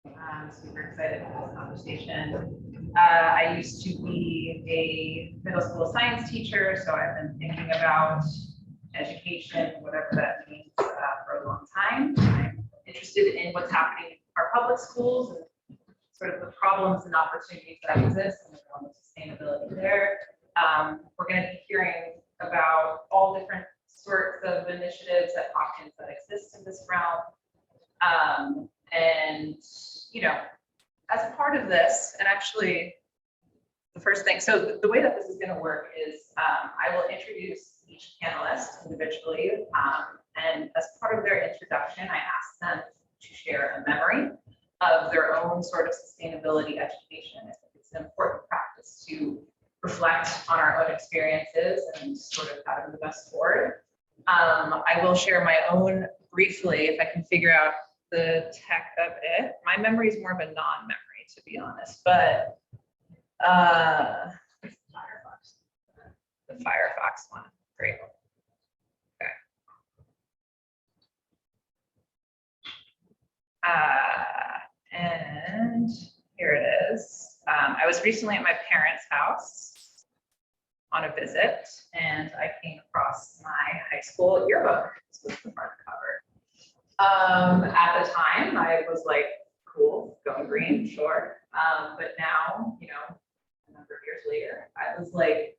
I'm super excited for this conversation. I used to be a middle school science teacher, so I've been thinking about education, whatever that means, for a long time. I'm interested in what's happening in our public schools and sort of the problems and opportunities that exist and the sustainability there. We're going to be hearing about all different sorts of initiatives at Hopkins that exist in this realm. And, you know, as part of this, and actually the first thing, so the way that this is going to work is I will introduce each panelist individually. And as part of their introduction, I ask them to share a memory of their own sort of sustainability education. I think it's an important practice to reflect on our own experiences and sort of how to move us forward. I will share my own briefly, if I can figure out the tech of it. My memory is more of a non-memory, to be honest, but the Firefox one, great. Okay. And here it is. I was recently at my parents' house on a visit, and I came across my high school yearbook. This was the front cover. At the time, I was like, cool, going green, sure. But now, you know, a number of years later, I was like,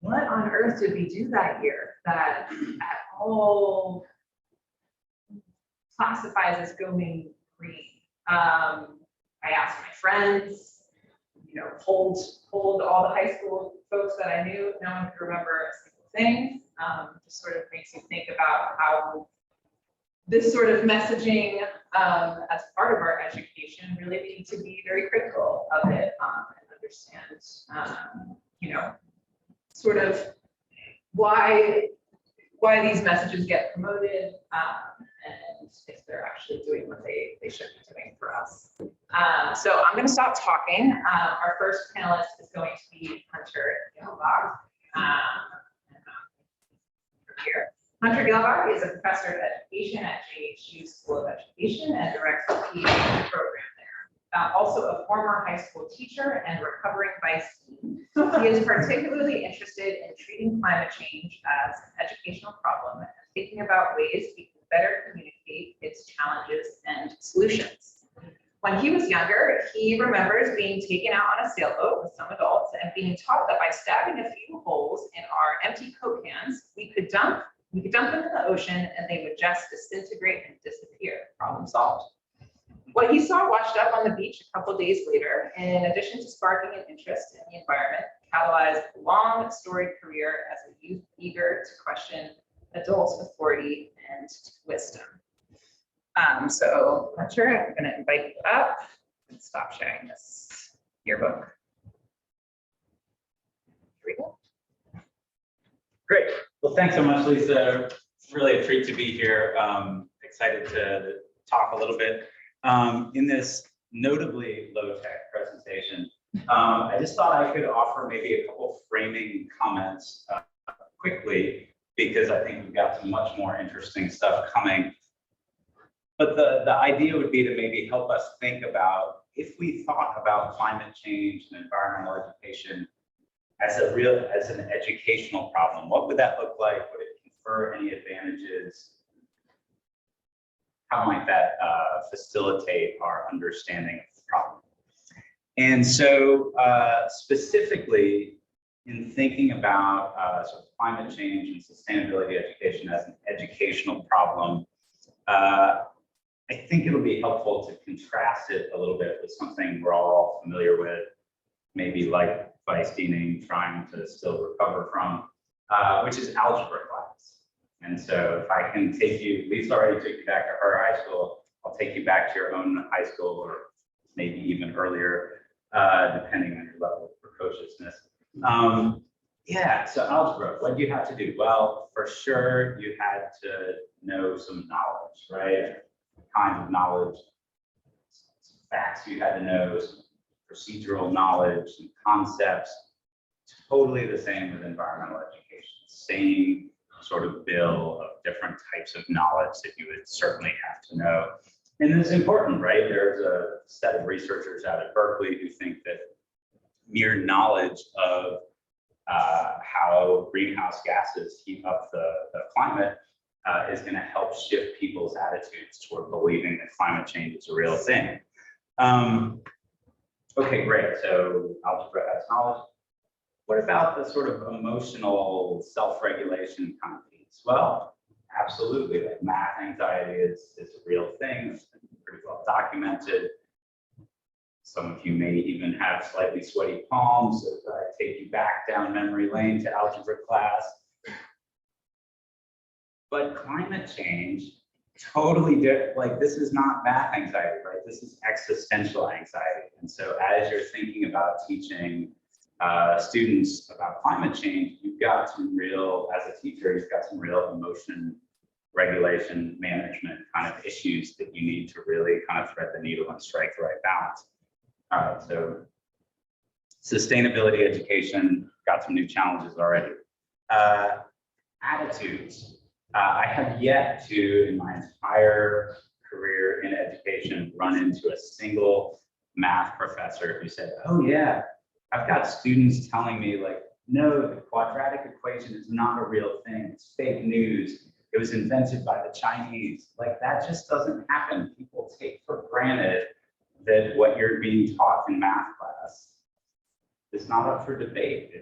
what on earth did we do that year that at all classifies as going green? I asked my friends, you know, polled all the high school folks that I knew. No one could remember a single thing. Just sort of makes you think about how this sort of messaging as part of our education really need to be very critical of it and understand, you know, sort of why these messages get promoted and if they're actually doing what they should be doing for us. So I'm going to stop talking. Our first panelist is going to be Hunter Gilbach. Here. Hunter Gilbach is a professor of education at JHU School of Education and directs the PhD program there. Also a former high school teacher and recovering vice dean. He is particularly interested in treating climate change as an educational problem and thinking about ways we can better communicate its challenges and solutions. When he was younger, he remembers being taken out on a sailboat with some adults and being taught that by stabbing a few holes in our empty Coke cans, we could dump them in the ocean and they would just disintegrate and disappear. Problem solved. What he saw washed up on the beach a couple days later, in addition to sparking an interest in the environment, catalyzed a long storied career as a youth eager to question adults' authority and wisdom. So Hunter, I'm going to invite you up and stop sharing this yearbook. Here we go. Great. Well, thanks so much, Lisa. It's really a treat to be here. Excited to talk a little bit in this notably low-tech presentation. I just thought I could offer maybe a couple framing comments quickly, because I think we've got some much more interesting stuff coming. But the idea would be to maybe help us think about, if we thought about climate change and environmental education as an educational problem, what would that look like? Would it confer any advantages? How might that facilitate our understanding of the problem? And so specifically in thinking about sort of climate change and sustainability education as an educational problem, I think it'll be helpful to contrast it a little bit with something we're all familiar with, maybe like vice deaning, trying to still recover from, which is algebra class. And so if I can take you, Lisa already took you back to her high school, I'll take you back to your own high school, or maybe even earlier, depending on your level of precociousness. Yeah, so algebra, what do you have to do? Well, for sure, you had to know some knowledge, right? Kinds of knowledge, some facts you had to know, some procedural knowledge, some concepts. Totally the same with environmental education. Same sort of bill of different types of knowledge that you would certainly have to know. And this is important, right? There's a set of researchers out at Berkeley who think that mere knowledge of how greenhouse gases heat up the climate is going to help shift people's attitudes toward believing that climate change is a real thing. Okay, great. So algebra has knowledge. What about the sort of emotional self-regulation kind of piece? Well, absolutely. Like math anxiety is a real thing. It's been pretty well documented. Some of you may even have slightly sweaty palms as I take you back down memory lane to algebra class. But climate change, totally different. Like this is not math anxiety, right? This is existential anxiety. And so as you're thinking about teaching students about climate change, you've got some real, as a teacher, you've got some real emotion regulation management kind of issues that you need to really kind of thread the needle and strike the right balance. All right, so sustainability education, got some new challenges already. Attitudes. I have yet to, in my entire career in education, run into a single math professor who said, oh yeah, I've got students telling me like, no, the quadratic equation is not a real thing. It's fake news. It was invented by the Chinese. Like that just doesn't happen. People take for granted that what you're being taught in math class is not up for debate.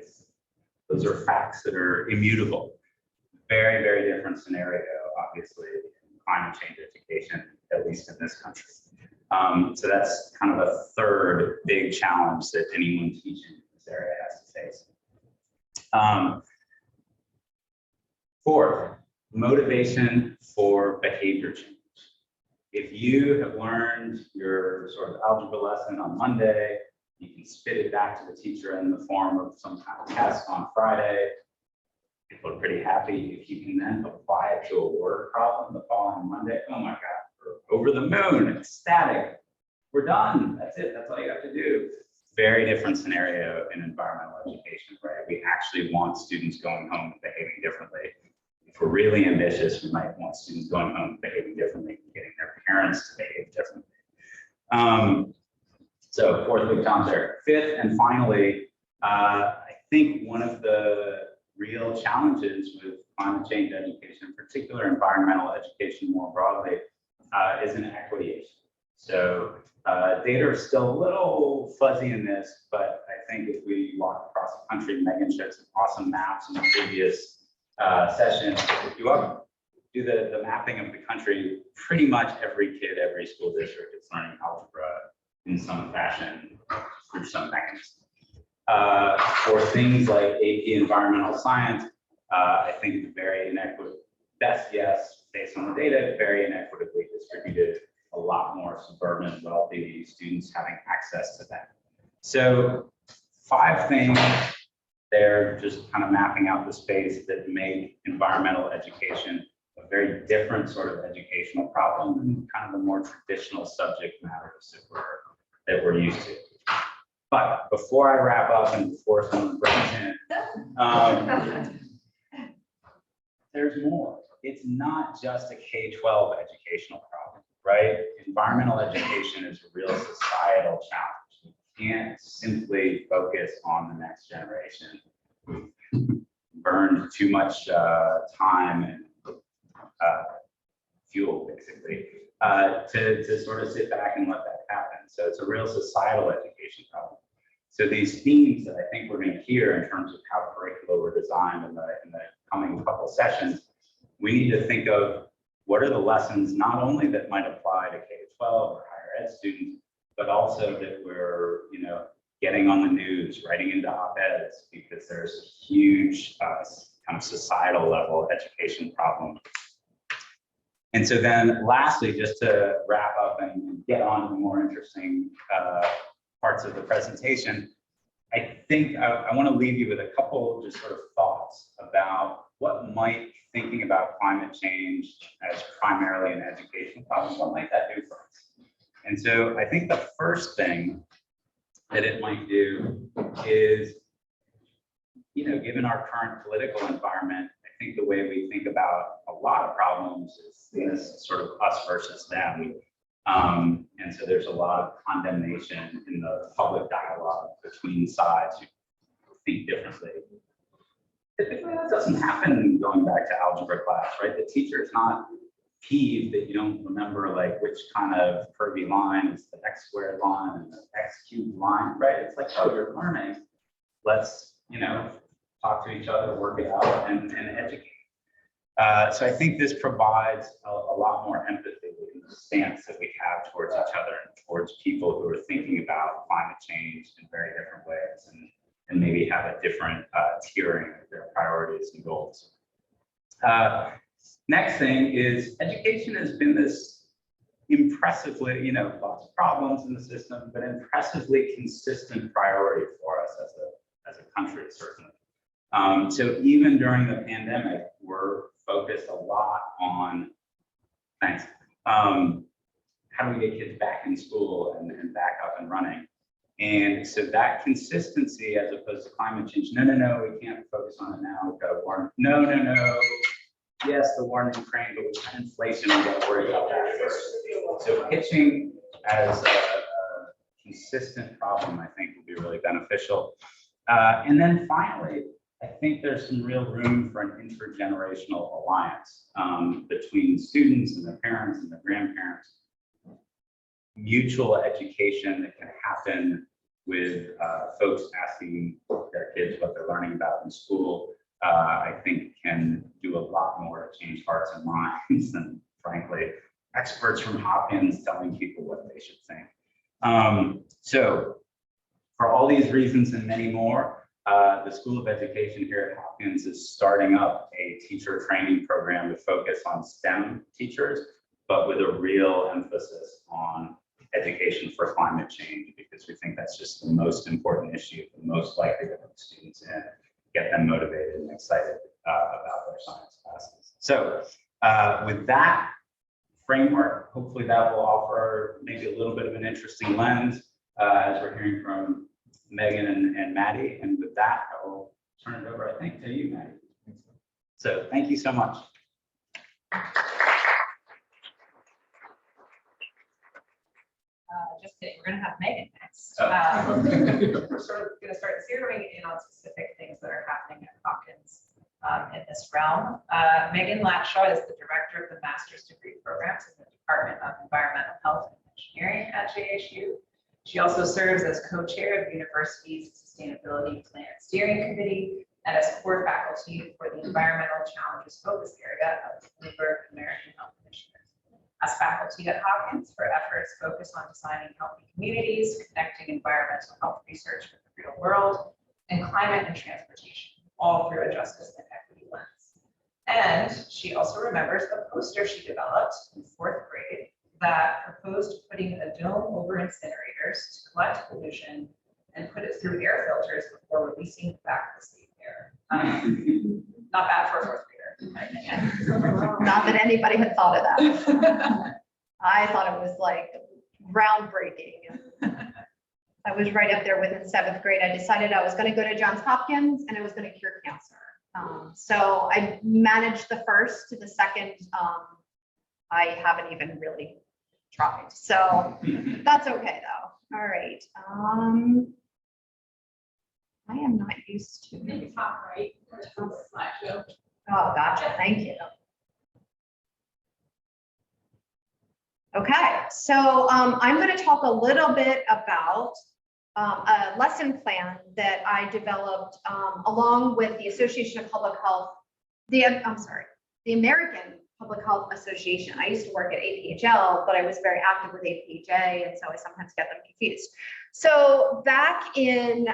Those are facts that are immutable. Very, very different scenario, obviously, in climate change education, at least in this country. So that's kind of a third big challenge that anyone teaching in this area has to face. Fourth, motivation for behavior change. If you have learned your sort of algebra lesson on Monday, you can spit it back to the teacher in the form of some kind of test on Friday. People are pretty happy. If you can then apply it to a word problem the following Monday, oh my God, we're over the moon, ecstatic. We're done. That's it. That's all you have to do. Very different scenario in environmental education, right? We actually want students going home and behaving differently. If we're really ambitious, we might want students going home and behaving differently, getting their parents to behave differently. So fourth big challenge there. Fifth, and finally, I think one of the real challenges with climate change education, in particular environmental education more broadly, is an equity issue. So data are still a little fuzzy in this, but I think if we walk across the country, Megan showed some awesome maps in the previous session. If you do the mapping of the country, pretty much every kid, every school district is learning algebra in some fashion through some mechanism. For things like AP environmental science, I think it's very inequitable. Best yes, based on the data, very inequitably distributed. A lot more suburban, wealthy students having access to that. So 5 things there, just kind of mapping out the space that make environmental education a very different sort of educational problem than kind of the more traditional subject matters that we're used to. But before I wrap up and before someone brings in, there's more. It's not just a K-12 educational problem, right? Environmental education is a real societal challenge. You can't simply focus on the next generation. We've burned too much time and fuel, basically, to sort of sit back and let that happen. So it's a real societal education problem. So these themes that I think we're going to hear in terms of how curricula were designed in the coming couple sessions, we need to think of what are the lessons not only that might apply to K-12 or higher ed students, but also that we're getting on the news, writing into op-eds, because there's a huge kind of societal level education problem. And so then lastly, just to wrap up and get on to the more interesting parts of the presentation, I think I want to leave you with a couple just sort of thoughts about what might thinking about climate change as primarily an educational problem, what might that do for us? And so I think the first thing that it might do is, given our current political environment, I think the way we think about a lot of problems is this sort of us versus them. And so there's a lot of condemnation in the public dialogue between sides who think differently. Typically, that doesn't happen going back to algebra class, right? The teacher is not peeved that you don't remember like which kind of curvy line is the x squared line and the x cubed line, right? It's like, oh, you're learning. Let's, talk to each other, work it out, and educate. So I think this provides a lot more empathy in the stance that we have towards each other and towards people who are thinking about climate change in very different ways and maybe have a different tiering of their priorities and goals. Next thing is education has been this impressively, lots of problems in the system, but impressively consistent priority for us as a country, certainly. So even during the pandemic, we're focused a lot on, thanks, how do we get kids back in school and back up and running? And so that consistency, as opposed to climate change, no, we can't focus on it now, we've got to warn, no. Yes, the war in Ukraine, but we've got inflation, we've got to worry about that first. So pitching as a consistent problem, I think, will be really beneficial. And then finally, I think there's some real room for an intergenerational alliance between students and their parents and their grandparents. Mutual education that can happen with folks asking their kids what they're learning about in school, I think can do a lot more to change hearts and minds than, frankly, experts from Hopkins telling people what they should think. So for all these reasons and many more, the School of Education here at Hopkins is starting up a teacher training program to focus on STEM teachers, but with a real emphasis on education for climate change, because we think that's just the most important issue, the most likely to put students in, get them motivated and excited about their science classes. So with that framework, hopefully that will offer maybe a little bit of an interesting lens as we're hearing from Megan and Maddie. And with that, I will turn it over, I think, to you, Maddie. So thank you so much. Just kidding, we're going to have Megan next. We're sort of going to start zeroing in on specific things that are happening at Hopkins in this realm. Megan Latshaw is the director of the master's degree programs in the Department of Environmental Health and Engineering at JHU. She also serves as co-chair of the university's Sustainability Plan Steering Committee and as core faculty for the Environmental Challenges Focus Area of the Bloomberg American Health Initiative. As faculty at Hopkins, her efforts focus on designing healthy communities, connecting environmental health research with the real world, and climate and transportation, all through a justice and equity lens. And she also remembers a poster she developed in 4th grade that proposed putting a dome over incinerators to collect pollution and put it through air filters before releasing it back to the safe air. Not bad for a 4th grader. Not that anybody had thought of that. I thought it was like groundbreaking. I was right up there with in 7th grade. I decided I was going to go to Johns Hopkins and I was going to cure cancer. So I managed the first. To the second, I haven't even really tried. So that's okay though. All right. I am not used to. Maybe top right or top slideshow. Oh, gotcha. Thank you. Okay, so I'm going to talk a little bit about a lesson plan that I developed along with the Association of Public Health, the American Public Health Association. I used to work at APHL, but I was very active with APHA, and so I sometimes get them confused. So back in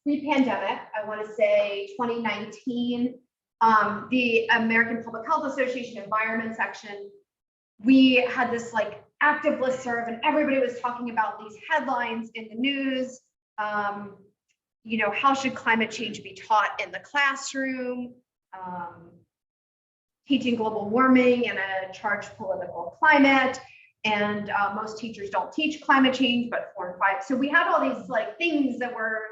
pre-pandemic, I want to say 2019, the American Public Health Association Environment section, we had this like active listserv and everybody was talking about these headlines in the news. You know, how should climate change be taught in the classroom? Teaching global warming in a charged political climate. And most teachers don't teach climate change, but 4 and 5. So we had all these like things that were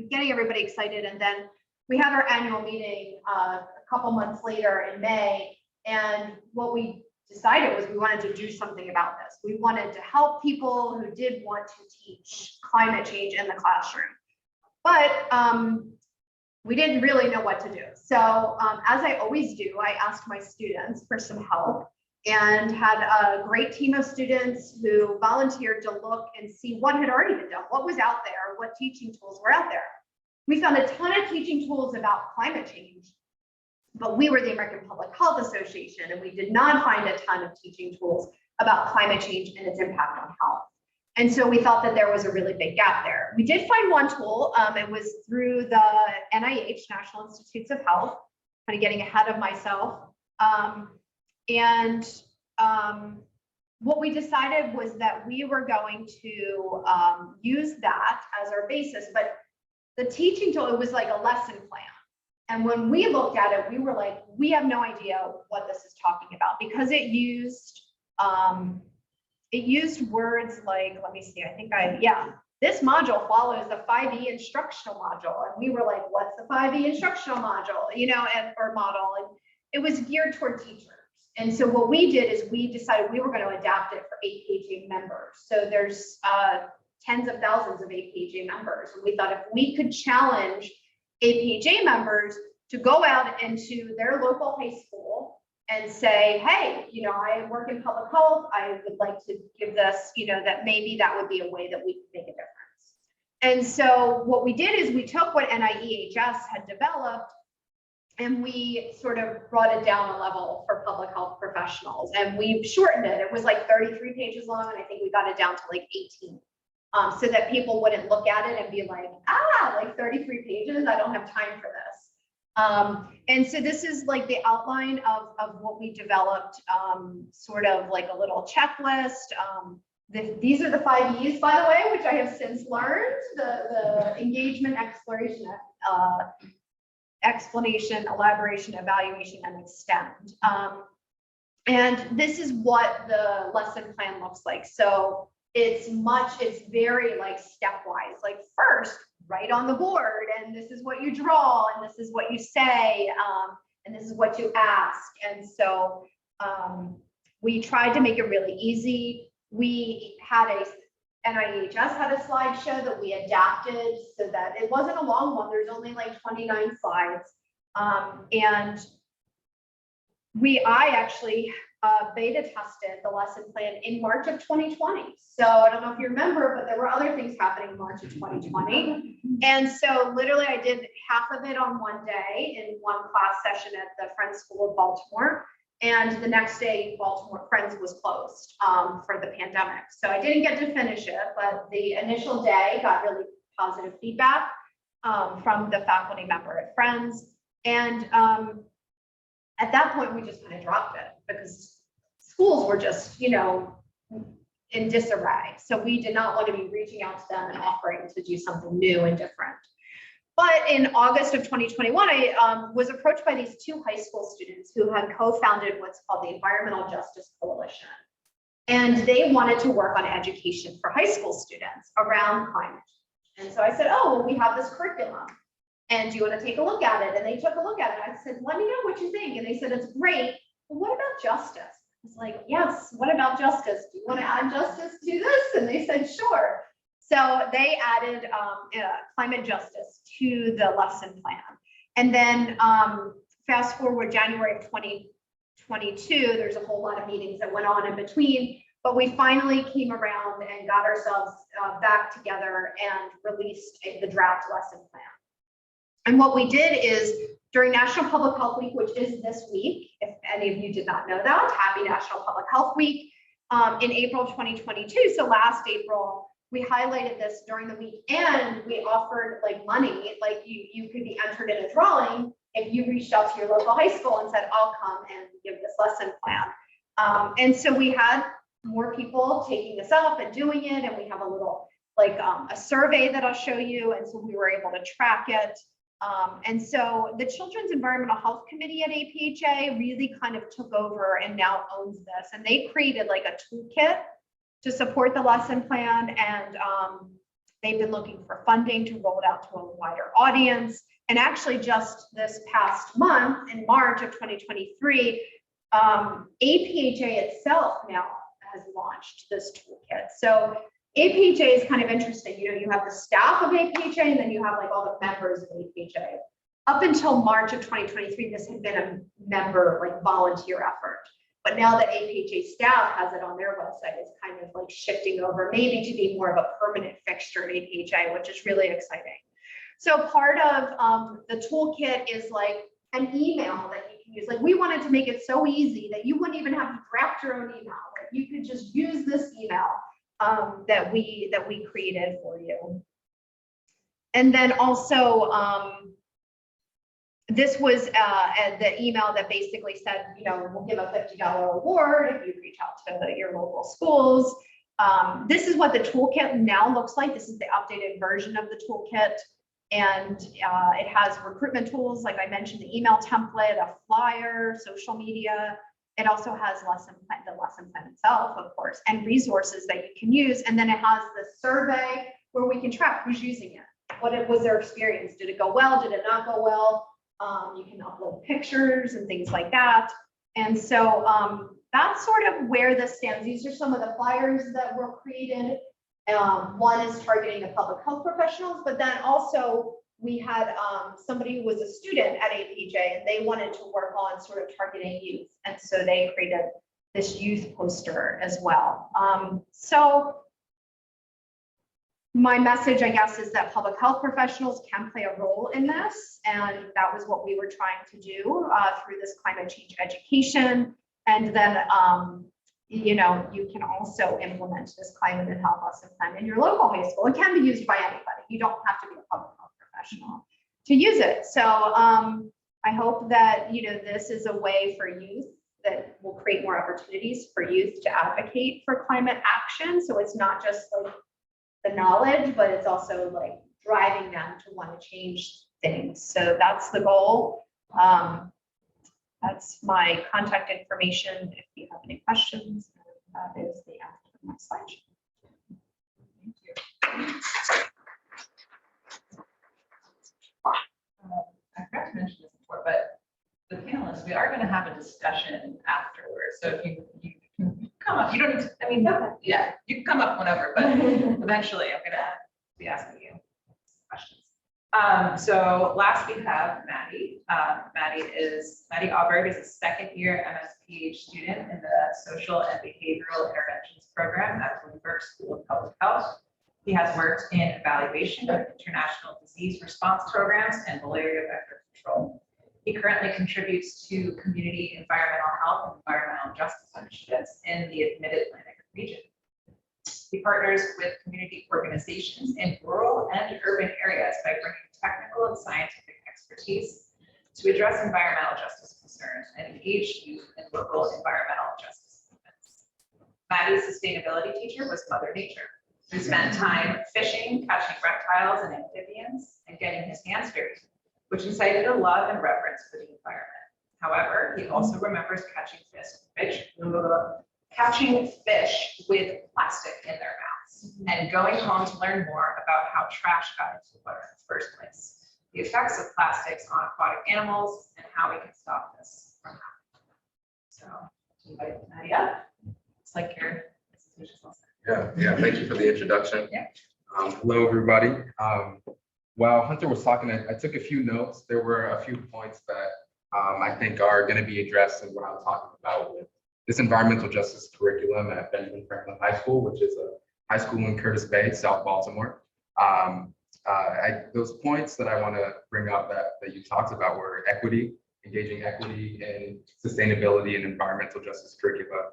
getting everybody excited. And then we had our annual meeting a couple months later in May. And what we decided was we wanted to do something about this. We wanted to help people who did want to teach climate change in the classroom. But we didn't really know what to do. So as I always do, I asked my students for some help and had a great team of students who volunteered to look and see what had already been done, what was out there, what teaching tools were out there. We found a ton of teaching tools about climate change, but we were the American Public Health Association, and we did not find a ton of teaching tools about climate change and its impact on health. And so we thought that there was a really big gap there. We did find one tool. It was through the NIH, National Institutes of Health, kind of getting ahead of myself. What we decided was that we were going to use that as our basis, but the teaching tool, it was like a lesson plan. And when we looked at it, we were like, we have no idea what this is talking about, because it used words like, let me see, this module follows the 5E instructional module. And we were like, what's the 5E instructional module, or model? And it was geared toward teachers. And so what we did is we decided we were going to adapt it for APHA members. So there's tens of thousands of APHA members. And we thought if we could challenge APHA members to go out into their local high school and say, hey, I work in public health, I would like to give this, that maybe that would be a way that we could make a difference. And so what we did is we took what NIEHS had developed and we sort of brought it down a level for public health professionals, and we shortened it. It was like 33 pages long, and I think we got it down to like 18. So that people wouldn't look at it and be like, like 33 pages, I don't have time for this. And so this is like the outline of what we developed, sort of like a little checklist. These are the 5 E's, by the way, which I have since learned: the engagement, exploration, explanation, elaboration, evaluation, and extend. And this is what the lesson plan looks like. So it's very like stepwise. Like first, write on the board, and this is what you draw, and this is what you say, and this is what you ask. And so we tried to make it really easy. We had NIHS had a slideshow that we adapted so that it wasn't a long one. There's only like 29 slides. And I actually beta tested the lesson plan in March of 2020. So I don't know if you remember, but there were other things happening in March of 2020. And so literally I did half of it on one day in one class session at the Friends School of Baltimore. And the next day, Baltimore Friends was closed for the pandemic. So I didn't get to finish it, but the initial day got really positive feedback from the faculty member at Friends. And at that point, we just kind of dropped it because schools were just, in disarray. So we did not want to be reaching out to them and offering to do something new and different. But in August of 2021, I was approached by these 2 high school students who had co-founded what's called the Environmental Justice Coalition. And they wanted to work on education for high school students around climate change. And so I said, oh, well, we have this curriculum. And do you want to take a look at it? And they took a look at it. I said, let me know what you think. And they said, it's great. But what about justice? I was like, yes, what about justice? Do you want to add justice to this? And they said, sure. So they added climate justice to the lesson plan. And then fast forward January of 2022, there's a whole lot of meetings that went on in between, but we finally came around and got ourselves back together and released the draft lesson plan. And what we did is during National Public Health Week, which is this week, if any of you did not know that, happy National Public Health Week, in April of 2022, so last April, we highlighted this during the week, and we offered like money, like you could be entered in a drawing if you reached out to your local high school and said, I'll come and give this lesson plan. And so we had more people taking this up and doing it, and we have a little like a survey that I'll show you, and so we were able to track it. And so the Children's Environmental Health Committee at APHA really kind of took over and now owns this, and they created like a toolkit to support the lesson plan, and they've been looking for funding to roll it out to a wider audience. And actually just this past month, in March of 2023, APHA itself now has launched this toolkit. So APHA is kind of interesting. You know, you have the staff of APHA and then you have like all the members of APHA. Up until March of 2023, this had been a member, like volunteer effort. But now that APHA staff has it on their website, it's kind of like shifting over maybe to be more of a permanent fixture at APHA, which is really exciting. So part of the toolkit is like an email that you can use. Like we wanted to make it so easy that you wouldn't even have to draft your own email. Like you could just use this email that we created for you. And then also, this was the email that basically said, you know, we'll give a $50 award if you reach out to your local schools. This is what the toolkit now looks like. This is the updated version of the toolkit. And it has recruitment tools, like I mentioned, the email template, a flyer, social media. It also has the lesson plan itself, of course, and resources that you can use. And then it has the survey where we can track who's using it. What was their experience? Did it go well? Did it not go well? You can upload pictures and things like that. And so that's sort of where this stands. These are some of the flyers that were created. One is targeting the public health professionals, but then also we had somebody who was a student at APJ and they wanted to work on sort of targeting youth. And so they created this youth poster as well. So my message, I guess, is that public health professionals can play a role in this. And that was what we were trying to do through this climate change education. And then, you know, you can also implement this climate and health lesson plan in your local high school. It can be used by anybody. You don't have to be a public health professional to use it. So I hope that, you know, this is a way for youth that will create more opportunities for youth to advocate for climate action. So it's not just like the knowledge, but it's also like driving them to want to change things. So that's the goal. That's my contact information if you have any questions. That is the end of my slideshow. Thank you. I forgot to mention this before, but the panelists, we are going to have a discussion afterwards. So if you can come up, you don't need to, I mean, yeah, you can come up whenever, but eventually I'm going to be asking you questions. So last we have Maddie. Maddie Auberg is a second-year MSPH student in the Social and Behavioral Interventions program at Bloomberg School of Public Health. He has worked in evaluation of international disease response programs and malaria vector control. He currently contributes to community environmental health and environmental justice initiatives in the Mid-Atlantic region. He partners with community organizations in rural and urban areas by bringing technical and scientific expertise to address environmental justice concerns and engage youth in local environmental justice movements. Maddie's sustainability teacher was Mother Nature, who spent time fishing, catching reptiles and amphibians, and getting his hands dirty, which incited a love and reverence for the environment. However, he also remembers catching fish with plastic in their mouths and going home to learn more about how trash got into the water in the first place, the effects of plastics on aquatic animals, and how we can stop this from happening. So, invite Maddie up. It's like your institution's all set. Yeah, thank you for the introduction. Yeah. Hello, everybody. While Hunter was talking, I took a few notes. There were a few points that I think are going to be addressed in what I'm talking about with this environmental justice curriculum at Benjamin Franklin High School, which is a high school in Curtis Bay, South Baltimore. Those points that I want to bring up that you talked about were equity, engaging equity in sustainability and environmental justice curricula.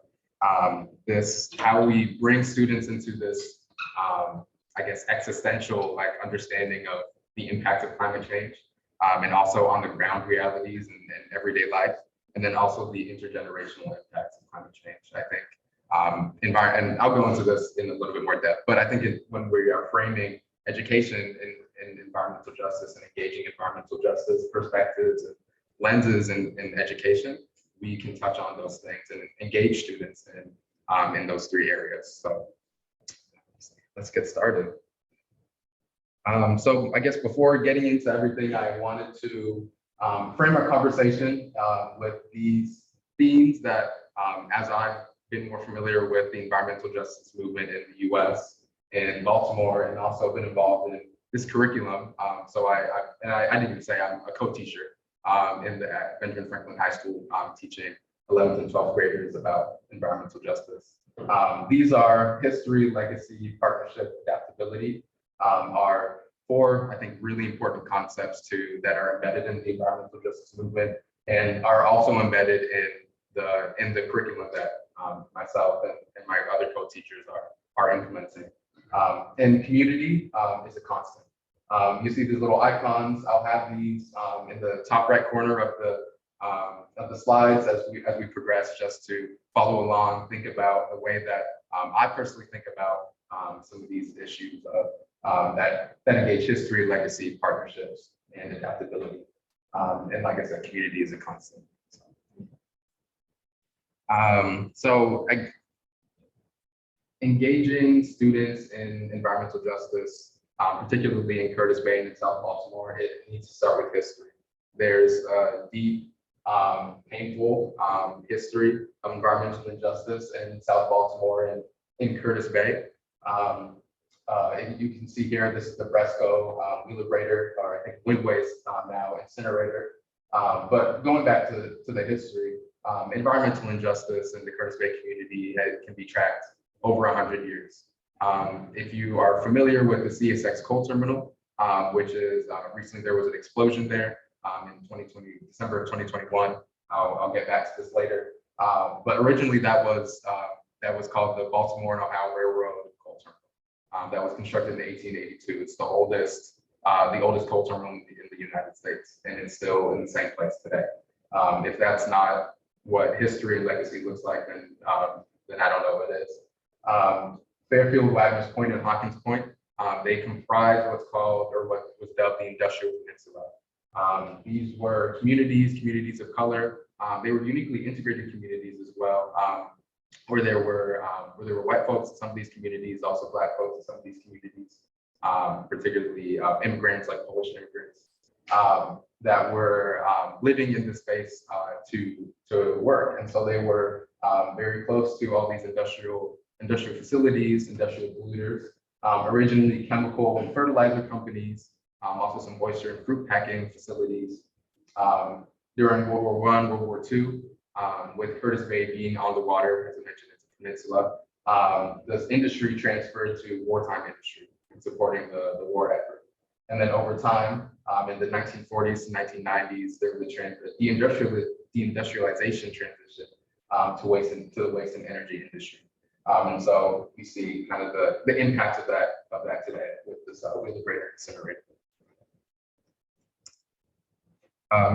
How we bring students into this, I guess, existential understanding of the impact of climate change, and also on the ground realities and everyday life, and then also the intergenerational impacts of climate change. I think, and I'll go into this in a little bit more depth, but I think when we are framing education in environmental justice and engaging environmental justice perspectives and lenses in education, we can touch on those things and engage students in those three areas. So let's get started. So I guess before getting into everything, I wanted to frame our conversation with these themes that, as I've been more familiar with the environmental justice movement in the US, in Baltimore, and also been involved in this curriculum. So I didn't even say I'm a co-teacher at Benjamin Franklin High School, teaching 11th and 12th graders about environmental justice. These are history, legacy, partnership, adaptability, are four, I think, really important concepts that are embedded in the environmental justice movement and are also embedded in the curriculum that myself and my other co-teachers are implementing. And community is a constant. You see these little icons. I'll have these in the top right corner of the slides as we progress, just to follow along, think about the way that I personally think about some of these issues that engage history, legacy, partnerships, and adaptability. And like I said, community is a constant. Engaging students in environmental justice, particularly in Curtis Bay and in South Baltimore, it needs to start with history. There's a deep, painful history of environmental injustice in South Baltimore and in Curtis Bay. And you can see here, this is the Bresco Moderator, or I think wind waste now incinerator. But going back to the history, environmental injustice in the Curtis Bay community can be tracked over 100 years. If you are familiar with the CSX coal terminal, which is recently there was an explosion there in December of 2021. I'll get back to this later. But originally that was called the Baltimore and Ohio Railroad coal terminal. That was constructed in 1882. It's the oldest coal terminal in the United States, and it's still in the same place today. If that's not what history and legacy looks like, then I don't know what it is. Fairfield, Wagner's Point, and Hopkins Point, they comprise what's called, or what was dubbed, the Industrial Peninsula. These were communities of color. They were uniquely integrated communities as well, where there were white folks in some of these communities, also Black folks in some of these communities, particularly immigrants, like Polish immigrants, that were living in this space to work. And so they were very close to all these industrial facilities, industrial polluters, originally chemical and fertilizer companies, also some oyster and fruit packing facilities. During World War I, World War II, with Curtis Bay being on the water, as I mentioned, it's a peninsula, this industry transferred to wartime industry and supporting the war effort. And then over time, in the 1940s to 1990s, there was a deindustrialization transition to the waste and energy industry. And so you see kind of the impact of that today with this Moderator incinerator.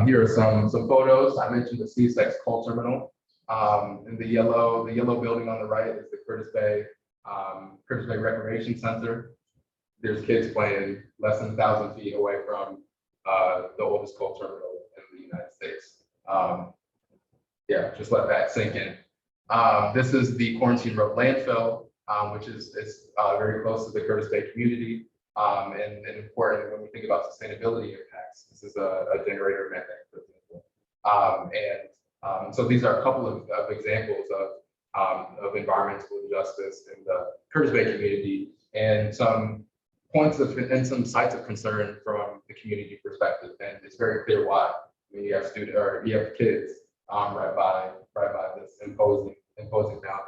Here are some photos. I mentioned the CSX coal terminal. And the yellow building on the right is the Curtis Bay Recreation Center. There's kids playing less than 1,000 feet away from the oldest coal terminal in the United States. Yeah, just let that sink in. This is the Quarantine Road landfill, which is very close to the Curtis Bay community, and important when we think about sustainability impacts. This is a generator methane, for example. So these are a couple of examples of environmental injustice in the Curtis Bay community, and some some sites of concern from the community perspective. And it's very clear why. I mean, you have kids right by this imposing mound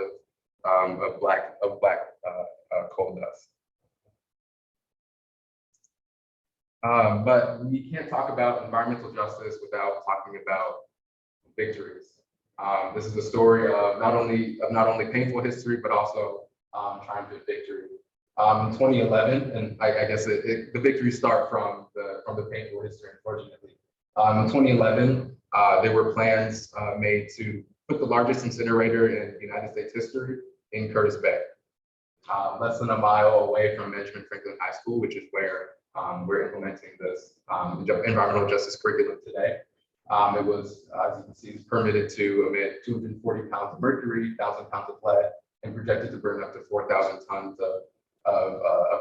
of black coal dust. But we can't talk about environmental justice without talking about victories. This is a story of not only painful history, but also triumphant victory. In 2011, and I guess the victories start from the painful history, unfortunately. In 2011, there were plans made to put the largest incinerator in United States history in Curtis Bay, less than a mile away from Benjamin Franklin High School, which is where we're implementing this environmental justice curriculum today. It was, as you can see, permitted to emit 240 pounds of mercury, 1,000 pounds of lead, and projected to burn up to 4,000 tons of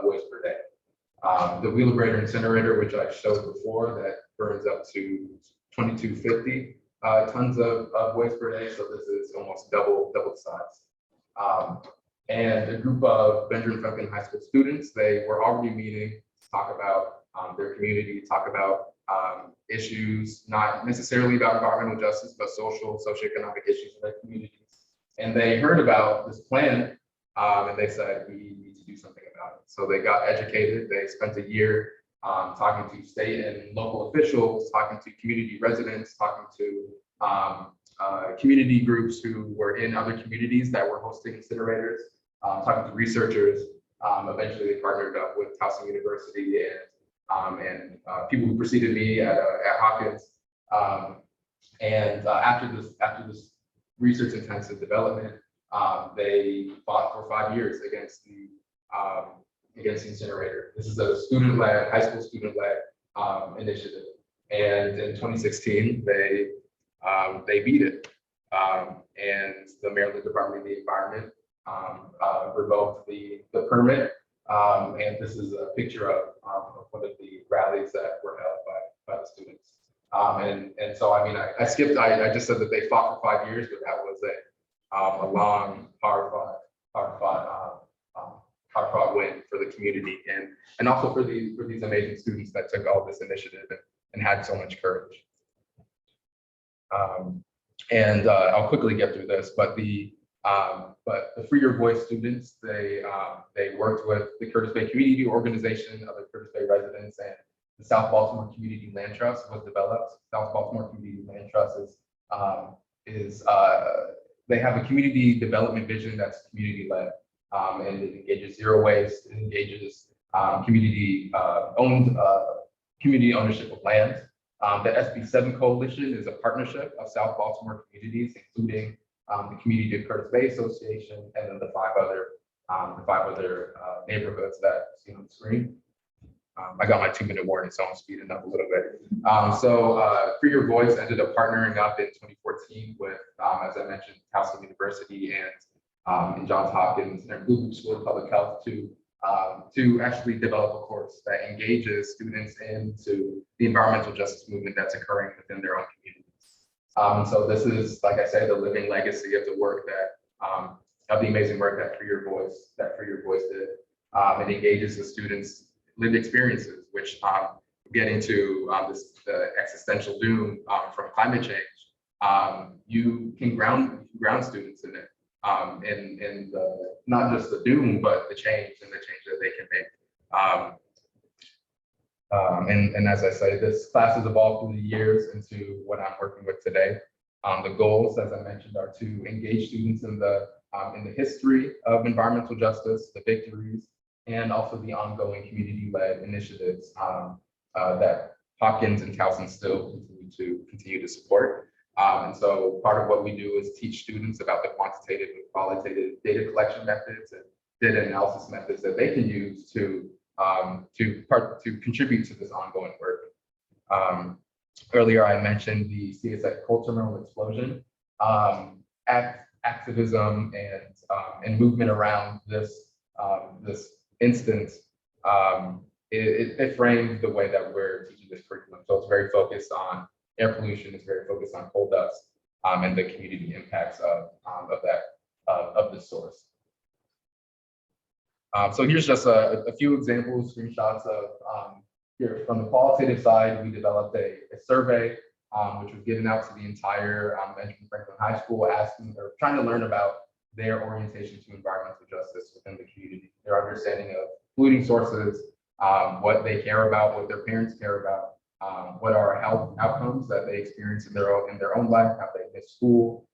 waste per day. The Wheelabrator incinerator, which I showed before, that burns up to 2250, tons of voice per day, so this is almost double the size. And a group of Benjamin Franklin High School students, they were already meeting to talk about their community, talk about issues, not necessarily about environmental justice, but socioeconomic issues in their communities. And they heard about this plan, and they said, we need to do something about it. So they got educated. They spent a year talking to state and local officials, talking to community residents, talking to community groups who were in other communities that were hosting incinerators, talking to researchers. Eventually they partnered up with Towson University and people who preceded me at Hopkins. After this research intensive development, they fought for 5 years against the incinerator. This is a student-led, high school student-led initiative. And in 2016, they beat it. And the Maryland Department of the Environment revoked the permit. And this is a picture of one of the rallies that were held by the students. And so, I mean, I skipped, I just said that they fought for 5 years, but that was a long, hard fought win for the community and also for these amazing students that took all this initiative and had so much courage. I'll quickly get through this, but the Free Your Voice students, they worked with the Curtis Bay Community Organization, other Curtis Bay residents, and the South Baltimore Community Land Trust was developed. South Baltimore Community Land Trust they have a community development vision that's community-led, and it engages zero waste, it engages community ownership of land. The SB7 Coalition is a partnership of South Baltimore communities, including the Community of Curtis Bay Association, and then the five other neighborhoods that you see on the screen. I got my 2-minute warning, so I'm speeding up a little bit. Free Your Voice ended up partnering up in 2014 with, as I mentioned, Towson University and Johns Hopkins and Blue Book School of Public Health to actually develop a course that engages students into the environmental justice movement that's occurring within their own communities. So this is, like I said, the living legacy of the work that of the amazing work that Free Your Voice did. It engages the students' lived experiences, which get into the existential doom from climate change. You can ground students in it, in not just the doom, but the change that they can make. And as I say, this class has evolved through the years into what I'm working with today. The goals, as I mentioned, are to engage students in the history of environmental justice, the victories, and also the ongoing community-led initiatives that Hopkins and Towson still continue to support. And so part of what we do is teach students about the quantitative and qualitative data collection methods and data analysis methods that they can use to contribute to this ongoing work. Earlier, I mentioned the CSX coal terminal explosion. Activism and movement around this instance, it framed the way that we're teaching this curriculum. So it's very focused on air pollution, it's very focused on coal dust, and the community impacts of this source. So here's just a few examples, screenshots of here from the qualitative side. We developed a survey which was given out to the entire Benjamin Franklin High School, asking or trying to learn about their orientation to environmental justice within the community, their understanding of polluting sources, what they care about, what their parents care about, what are health outcomes that they experience in their own life, how they miss school.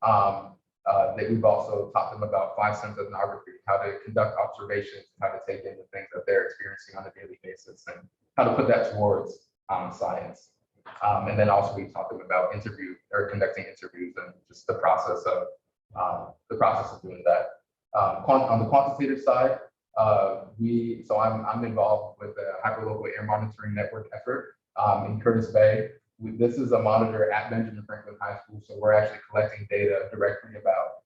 That we've also taught them about 5-sense ethnography, how to conduct observations, how to take in the things that they're experiencing on a daily basis, and how to put that towards science. And then also we taught them about conducting interviews and just the process of doing that. On the quantitative side, I'm involved with the hyperlocal air monitoring network effort in Curtis Bay. This is a monitor at Benjamin Franklin High School, so we're actually collecting data directly about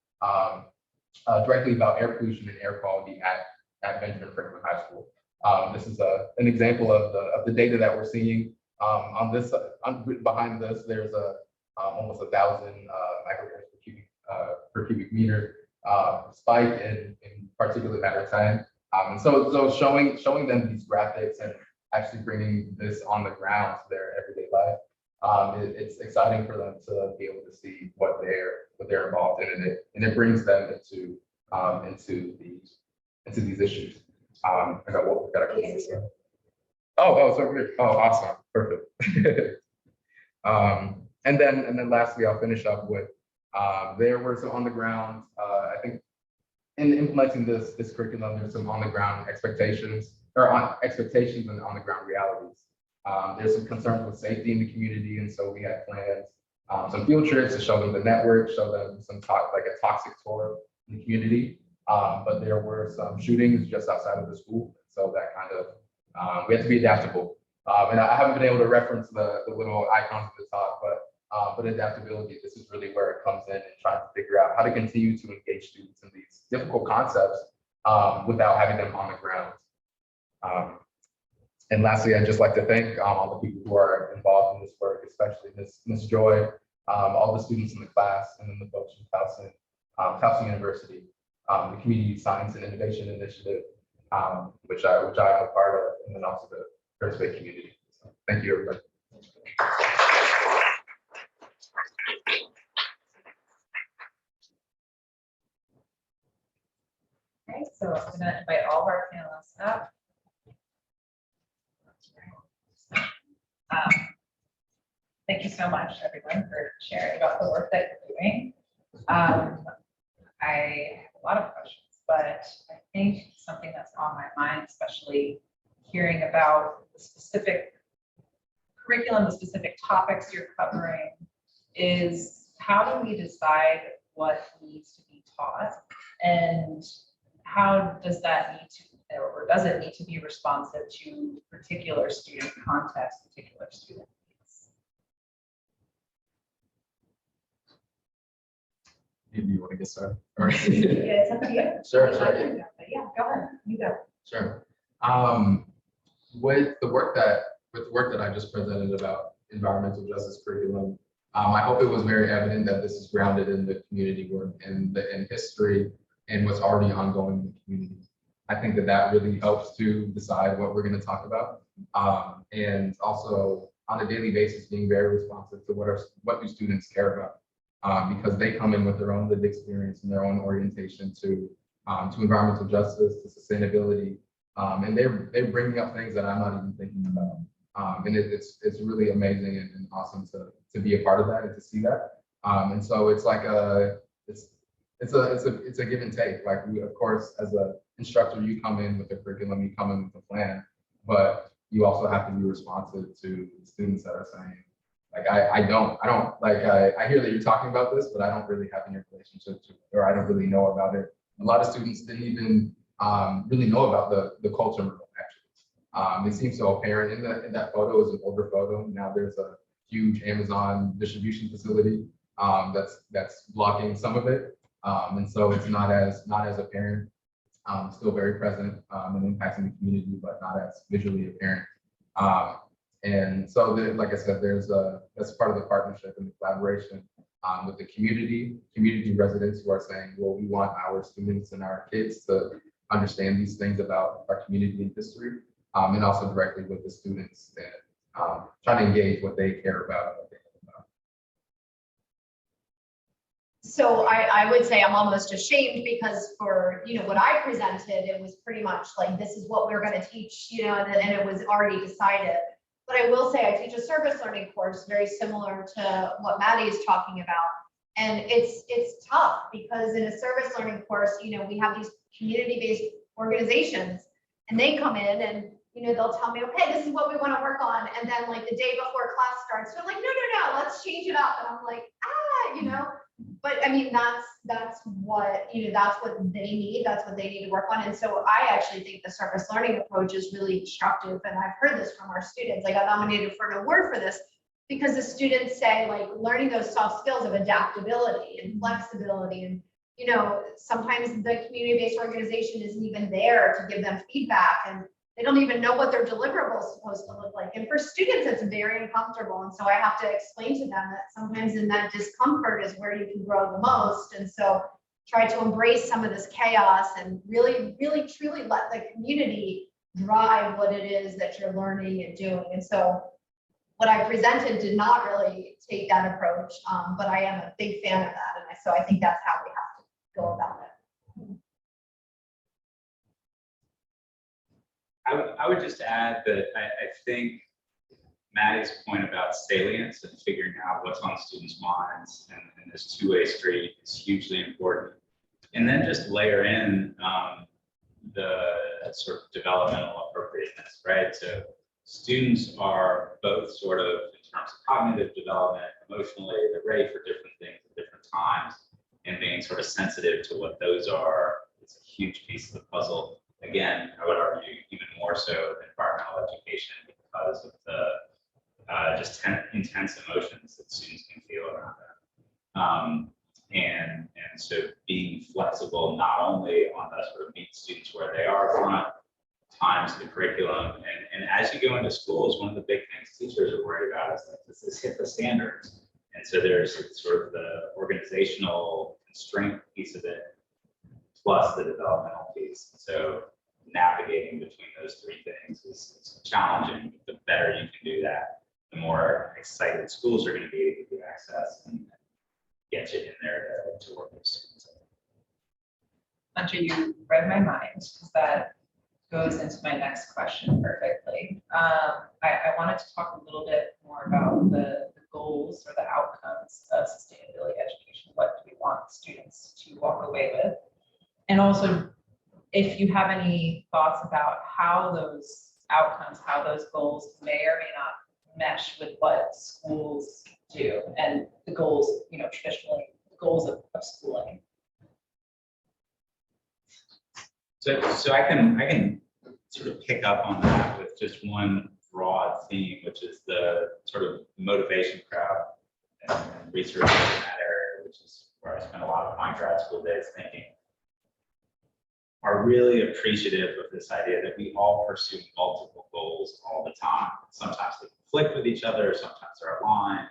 air pollution and air quality at Benjamin Franklin High School. This is an example of the data that we're seeing. Behind this, there's almost 1,000 micrograms per cubic meter spike in particulate matter 10. And so showing them these graphics and actually bringing this on the ground to their everyday life, it's exciting for them to be able to see what they're involved in, and it brings them into these issues. I got a quick slide. Oh, it's over here. Oh, awesome, perfect. And then lastly, I'll finish up with there were some on the ground. I think in implementing this curriculum, there's some on the ground expectations and on the ground realities. There's some concerns with safety in the community, and so we had planned some field trips to show them the network, show them like a toxic tour in the community. But there were some shootings just outside of the school, so that kind of we have to be adaptable. And I haven't been able to reference the little icons at the top, but adaptability, this is really where it comes in, and trying to figure out how to continue to engage students in these difficult concepts without having them on the ground. And lastly, I'd just like to thank all the people who are involved in this work, especially Ms. Joy, all the students in the class, and then the folks from Towson University, the Community Science and Innovation Initiative, which I'm a part of, and then also the First Bay community. So, thank you, everybody. Okay, so I'm going to invite all of our panelists up. Thank you so much, everyone, for sharing about the work that you're doing. I have a lot of questions, but I think something that's on my mind, especially hearing about the specific curriculum, the specific topics you're covering, is how do we decide what needs to be taught, and how does that need to, or does it need to be responsive to particular student context, particular student needs? Do you want to get started? Yeah, it's up to you. Sure. Yeah, go ahead. You go. Sure. With the work that I just presented about environmental justice curriculum, I hope it was very evident that this is grounded in the community work and in history and what's already ongoing in the community. I think that really helps to decide what we're going to talk about, and also on a daily basis being very responsive to what do students care about, because they come in with their own lived experience and their own orientation to environmental justice, to sustainability. And they're bringing up things that I'm not even thinking about. And it's really amazing and awesome to be a part of that and to see that. And so it's like it's a give and take. Like, we, of course, as an instructor, you come in with a curriculum, you come in with a plan, but you also have to be responsive to students that are saying, like, I don't like, I hear that you're talking about this, but I don't really have any relationship to it, or I don't really know about it. A lot of students didn't even really know about the culture mural, actually. It seems so apparent in that photo. Is an older photo. Now there's a huge Amazon distribution facility that's blocking some of it. And so it's not as apparent, still very present and impacting the community, but not as visually apparent. And so like I said, that's part of the partnership and the collaboration with the community residents who are saying, well, we want our students and our kids to understand these things about our community and history, and also directly with the students and trying to engage what they care about. So I would say I'm almost ashamed, because for, what I presented, it was pretty much like, this is what we're going to teach, and it was already decided. But I will say I teach a service learning course very similar to what Maddie is talking about. And it's tough, because in a service learning course, we have these community-based organizations, and they come in and, they'll tell me, okay, this is what we want to work on. And then, like, the day before class starts, they're like, no, let's change it up. And I'm like, but I mean, that's what, that's what they need. That's what they need to work on. And so I actually think the service learning approach is really instructive. And I've heard this from our students. I got nominated for an award for this, because the students say, like, learning those soft skills of adaptability and flexibility. And, sometimes the community-based organization isn't even there to give them feedback. And they don't even know what their deliverable is supposed to look like. And for students, it's very uncomfortable. And so I have to explain to them that sometimes in that discomfort is where you can grow the most. And so try to embrace some of this chaos and really, really, truly let the community drive what it is that you're learning and doing. And so what I presented did not really take that approach, but I am a big fan of that. And so I think that's how we have to go about it. I would just add that I think Maddie's point about salience and figuring out what's on students' minds and this two-way street is hugely important. And then just layer in the sort of developmental appropriateness, right? So students are both sort of in terms of cognitive development, emotionally, they're ready for different things at different times, and being sort of sensitive to what those are is a huge piece of the puzzle. Again, I would argue even more so than environmental education because of the just intense emotions that students can feel around that. And so being flexible not only on the sort of meet students where they are front times the curriculum, and as you go into schools, one of the big things teachers are worried about is that this is hit the standards. And so there's sort of the organizational constraint piece of it, plus the developmental piece. So navigating between those three things is challenging. The better you can do that, the more excited schools are going to be to give you access and get you in there to work with students. Latshaw, you read my mind because that goes into my next question perfectly. I wanted to talk a little bit more about the goals or the outcomes of sustainability education. What do we want students to walk away with? And also, if you have any thoughts about how those outcomes, how those goals may or may not mesh with what schools do and the goals, you know, traditionally the goals of schooling. So I can sort of pick up on that with just one broad theme, which is the sort of motivation crowd and research in that area, which is where I spent a lot of my grad school days thinking, are really appreciative of this idea that we all pursue multiple goals all the time. Sometimes they conflict with each other, sometimes they're aligned.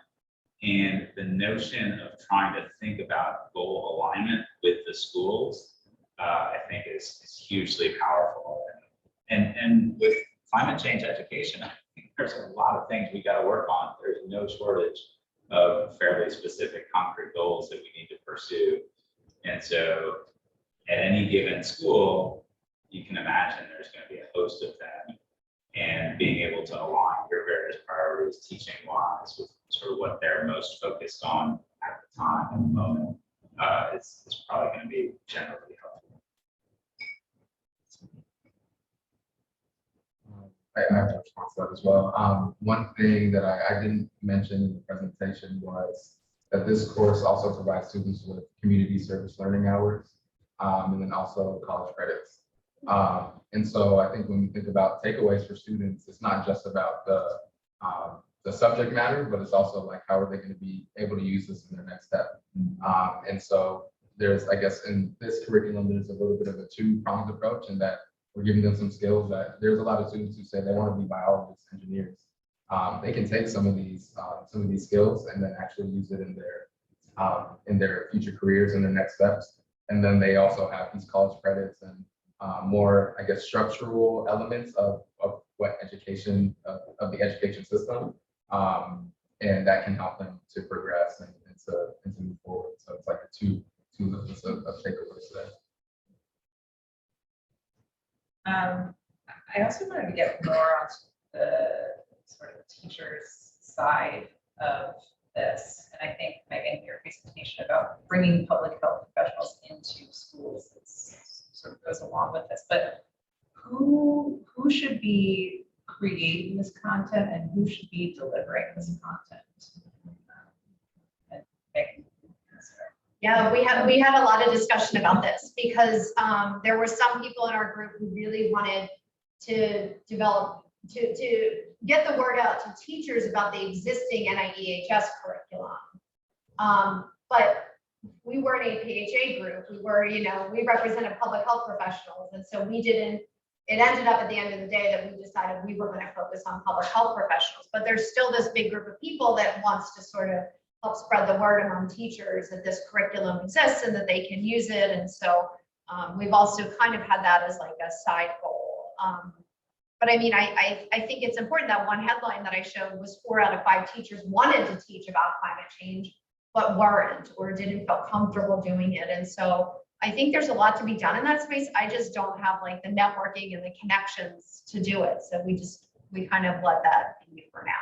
And the notion of trying to think about goal alignment with the schools, I think is hugely powerful. And with climate change education, I think there's a lot of things we got to work on. There's no shortage of fairly specific concrete goals that we need to pursue. And so at any given school, you can imagine there's going to be a host of them, and being able to align your various priorities, teaching wise, with sort of what they're most focused on at the time and the moment, is probably going to be generally helpful. I have a response to that as well. One thing that I didn't mention in the presentation was that this course also provides students with community service learning hours, and then also college credits. And so I think when we think about takeaways for students, it's not just about the subject matter, but it's also like, how are they going to be able to use this in their next step? And so there's, I guess, in this curriculum, there's a little bit of a two-pronged approach in that we're giving them some skills that there's a lot of students who say they want to be biologists, engineers. They can take some of these skills and then actually use it in their future careers and their next steps. And then they also have these college credits and more, I guess, structural elements of what education, of the education system. And that can help them to progress and to move forward. So it's like two levels of takeaways there. I also wanted to get more onto the sort of teacher's side of this. And I think, Megan, your presentation about bringing public health professionals into schools sort of goes along with this. But who should be creating this content and who should be delivering this content? And Megan, Yeah, we had a lot of discussion about this because there were some people in our group who really wanted to develop, to get the word out to teachers about the existing NIEHS curriculum. But we weren't a PHA group. We were, we represented public health professionals. And so we didn't it ended up at the end of the day that we decided we were going to focus on public health professionals, but there's still this big group of people that wants to sort of help spread the word among teachers that this curriculum exists and that they can use it. And so we've also kind of had that as like a side goal. But I mean, I think it's important that one headline that I showed was 4 out of 5 teachers wanted to teach about climate change, but weren't or didn't feel comfortable doing it. And so I think there's a lot to be done in that space. I just don't have like the networking and the connections to do it. So we kind of let that be for now.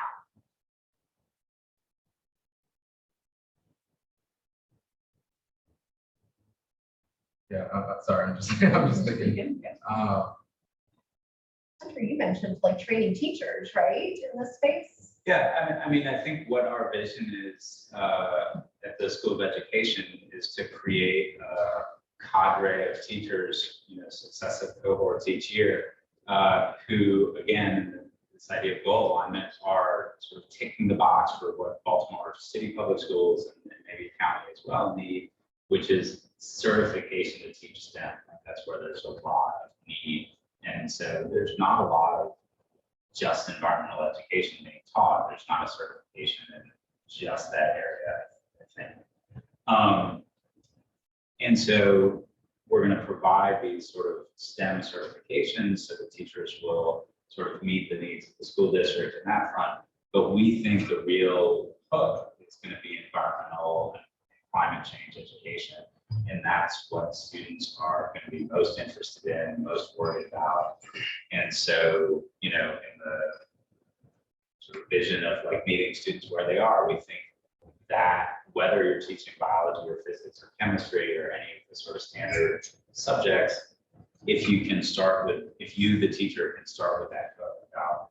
Yeah, sorry, I'm just thinking. Hunter, you mentioned like training teachers, right, in this space? Yeah, I mean, I think what our vision is at the School of Education is to create a cadre of teachers, successive cohorts each year, who, again, this idea of goal alignment are sort of ticking the box for what Baltimore City Public Schools and maybe county as well need, which is certification to teach STEM. That's where there's a lot of need. And so there's not a lot of just environmental education being taught. There's not a certification in just that area, I think. And so we're going to provide these sort of STEM certifications so that teachers will sort of meet the needs of the school district in that front. But we think the real hook is going to be environmental and climate change education. And that's what students are going to be most interested in, most worried about. And so, in the sort of vision of like meeting students where they are, we think that whether you're teaching biology or physics or chemistry or any of the sort of standard subjects, if you, the teacher, can start with that book about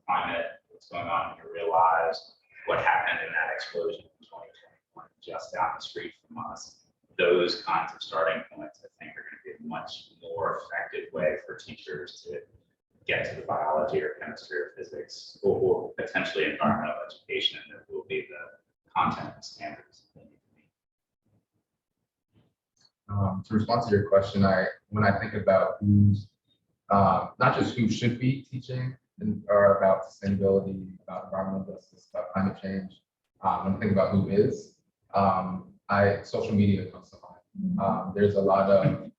climate, what's going on in your real lives, what happened in that explosion in 2021 just down the street from us. Those kinds of starting points, I think, are going to be a much more effective way for teachers to get to the biology or chemistry or physics or potentially environmental education that will be the content and standards. To respond to your question, when I think about who's not just who should be teaching or about sustainability, about environmental justice, about climate change, when I think about who is, social media comes to mind. There's a lot of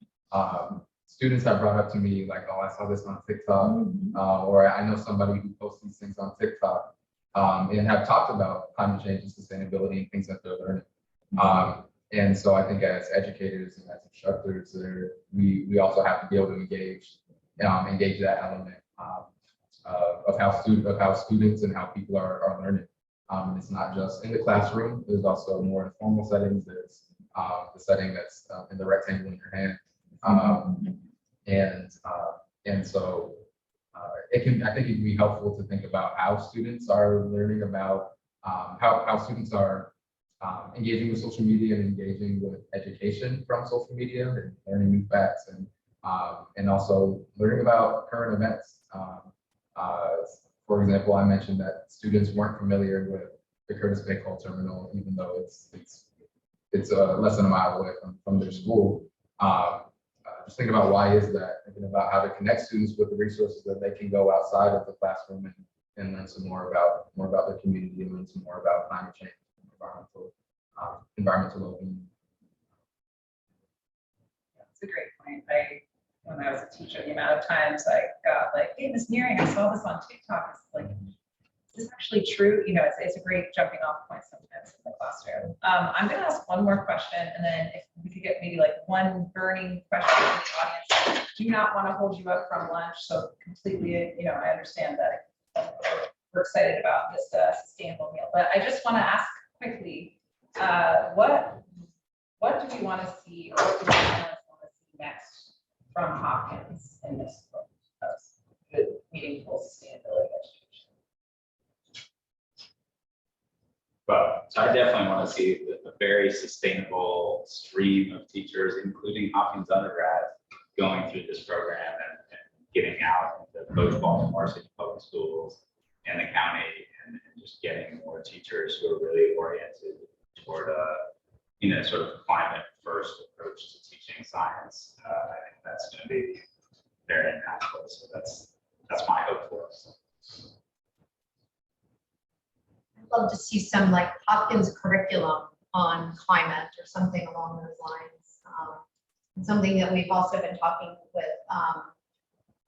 students that brought up to me like, oh, I saw this on TikTok, or I know somebody who posts these things on TikTok, and have talked about climate change and sustainability and things that they're learning. And so I think as educators and as instructors, we also have to be able to engage that element of how students and how people are learning. And it's not just in the classroom. There's also more informal settings. There's the setting that's in the rectangle in your hand, and so I think it can be helpful to think about how students are learning about how students are engaging with social media and engaging with education from social media and learning new facts and also learning about current events. For example, I mentioned that students weren't familiar with the Curtis Bay Coal Terminal, even though it's less than a mile away from their school. Just think about why is that, thinking about how to connect students with the resources that they can go outside of the classroom and learn some more about their community and learn some more about climate change, environmental well-being. That's a great point. When I was a teacher, the amount of times I got like, hey, Ms. Nehring, I saw this on TikTok. It's like, is this actually true? It's a great jumping off point sometimes in the classroom. I'm going to ask one more question, and then if we could get maybe like one burning question from the audience. Do not want to hold you up from lunch, so completely, I understand that we're excited about this sustainable meal, but I just want to ask quickly, what do we want to see, or what do we want to see next from Hopkins in this book of good, meaningful sustainability education? Well, so I definitely want to see a very sustainable stream of teachers, including Hopkins undergrads, going through this program and getting out into both Baltimore City Public Schools and the county, and just getting more teachers who are really oriented toward a sort of climate first approach to teaching science. I think that's going to be very impactful. impactful. So that's my hope for us. I'd love to see some like Hopkins curriculum on climate or something along those lines. And something that we've also been talking with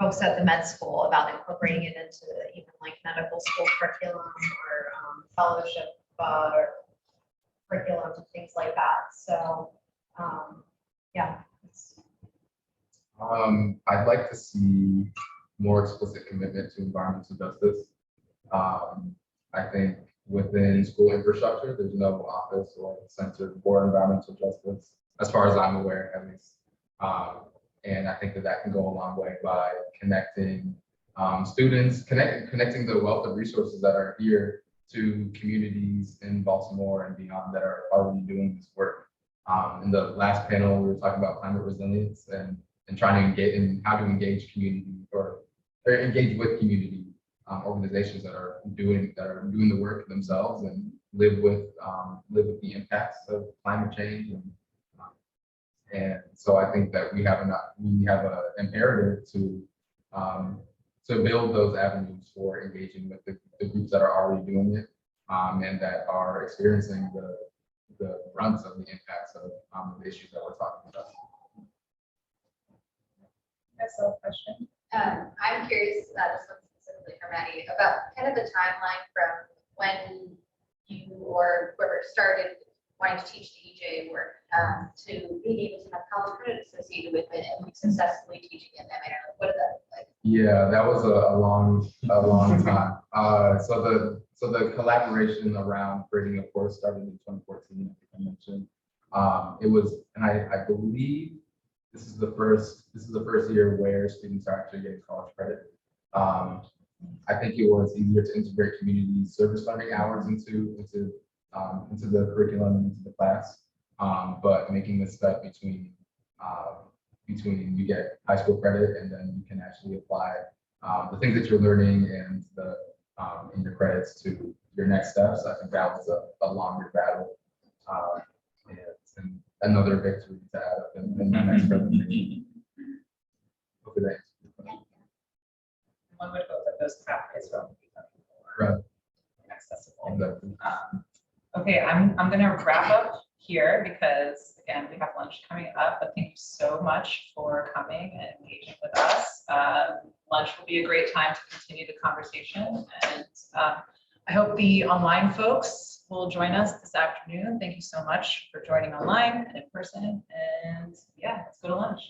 folks at the med school about incorporating it into even like medical school curriculum or fellowship or curriculum and things like that. So yeah. I'd like to see more explicit commitment to environmental justice. I think within school infrastructure, there's no office or center for environmental justice, as far as I'm aware, at least. And I think that can go a long way by connecting students, connecting the wealth of resources that are here to communities in Baltimore and beyond that are already doing this work. In the last panel, we were talking about climate resilience and trying to engage in how to engage community or engage with community organizations that are doing the work themselves and live with the impacts of climate change. And so I think that we have an imperative to build those avenues for engaging with the groups that are already doing it and that are experiencing the brunt of the impacts of the issues that we're talking about. Excellent question. I'm curious, this one specifically for Maddie, about kind of the timeline from when you or whoever started wanting to teach the EJ work to being able to have college credit associated with it and successfully teaching it. I mean, what did that look like? Yeah, that was a long time. So the collaboration around creating a course started in 2014. I think I mentioned it was, and I believe this is the first year where students are actually getting college credit. I think it was easier to integrate community service learning hours into the curriculum and into the class, but making the step between you get high school credit and then you can actually apply the things that you're learning and in your credits to your next steps. I think that was a longer battle and another victory to add up in the next presentation. Hopefully that answers your question. One would hope that those pathways will become Right. more accessible. Exactly. Okay, I'm gonna wrap up here because again, we have lunch coming up, but thank you so much for coming and engaging with us. Lunch will be a great time to continue the conversation, and I hope the online folks will join us this afternoon. Thank you so much for joining online and in person, and yeah, let's go to lunch.